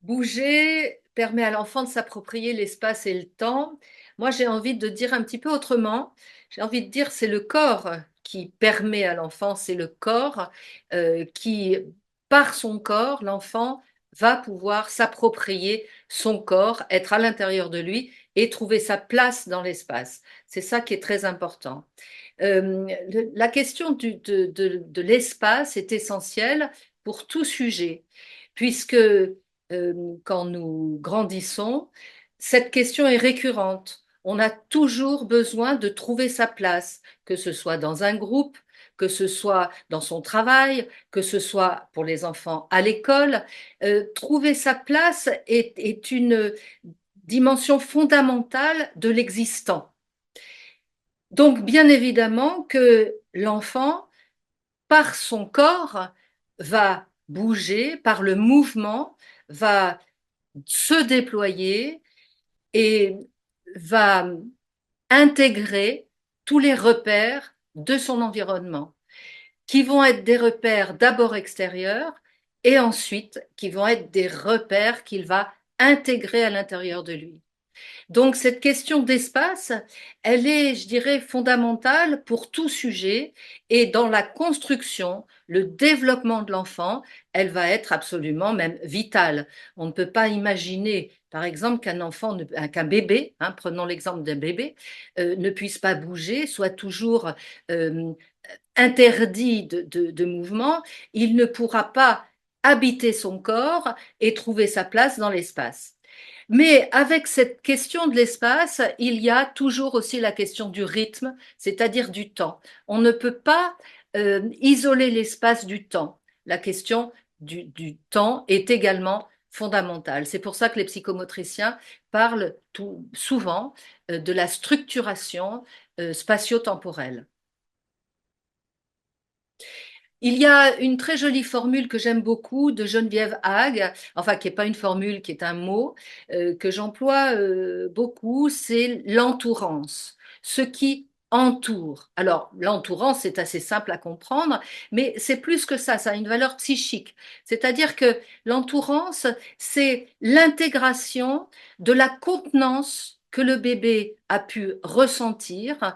Bouger permet à l'enfant de s'approprier l'espace et le temps. Moi, j'ai envie de dire un petit peu autrement. J'ai envie de dire c'est le corps qui permet à l'enfant, c'est le corps qui, par son corps, l'enfant va pouvoir s'approprier son corps, être à l'intérieur de lui et trouver sa place dans l'espace. C'est ça qui est très important. La question de l'espace est essentielle pour tout sujet, puisque quand nous grandissons, cette question est récurrente. On a toujours besoin de trouver sa place, que ce soit dans un groupe, que ce soit dans son travail, que ce soit pour les enfants à l'école. Trouver sa place est une dimension fondamentale de l'existant. Donc, bien évidemment que l'enfant, par son corps, va bouger, par le mouvement, va se déployer et va intégrer tous les repères de son environnement, qui vont être des repères d'abord extérieurs et ensuite qui vont être des repères qu'il va intégrer à l'intérieur de lui. Donc cette question d'espace, elle est, je dirais, fondamentale pour tout sujet et dans la construction, le développement de l'enfant, elle va être absolument même vitale. On ne peut pas imaginer, par exemple, qu'un enfant, qu'un bébé, hein, prenons l'exemple d'un bébé, ne puisse pas bouger, soit toujours euh, interdit de mouvement, il ne pourra pas habiter son corps et trouver sa place dans l'espace. Mais avec cette question de l'espace, il y a toujours aussi la question du rythme, c'est-à-dire du temps. On ne peut pas isoler l'espace du temps. La question du temps est également fondamentale. C'est pour ça que les psychomotriciens parlent souvent de la structuration spatio-temporelle. Il y a une très jolie formule que j'aime beaucoup de Geneviève Hague, enfin qui n'est pas une formule, qui est un mot que j'emploie beaucoup, c'est l'entourance, ce qui entoure. Alors l'entourance, c'est assez simple à comprendre, mais c'est plus que ça a une valeur psychique. C'est-à-dire que l'entourance, c'est l'intégration de la contenance que le bébé a pu ressentir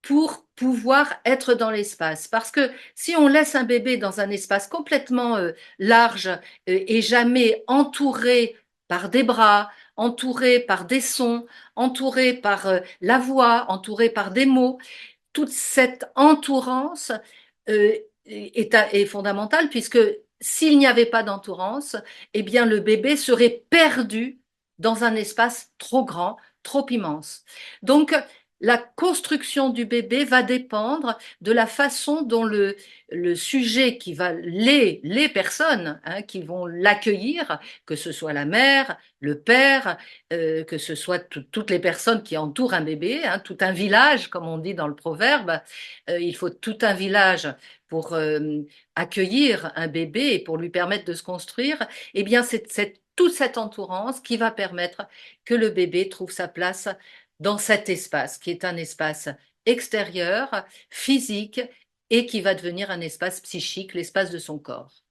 pour pouvoir être dans l'espace. Parce que si on laisse un bébé dans un espace complètement large et jamais entouré par des bras, entouré par des sons, entouré par la voix, entouré par des mots, toute cette entourance est fondamentale puisque s'il n'y avait pas d'entourance, eh bien le bébé serait perdu dans un espace trop grand, trop immense. Donc la construction du bébé va dépendre de la façon dont le sujet qui va, les personnes hein, qui vont l'accueillir, que ce soit la mère, le père, que ce soit toutes les personnes qui entourent un bébé, hein, tout un village, comme on dit dans le proverbe, il faut tout un village pour accueillir un bébé et pour lui permettre de se construire, eh bien c'est toute cette entourance qui va permettre que le bébé trouve sa place dans cet espace, qui est un espace extérieur, physique, et qui va devenir un espace psychique, l'espace de son corps.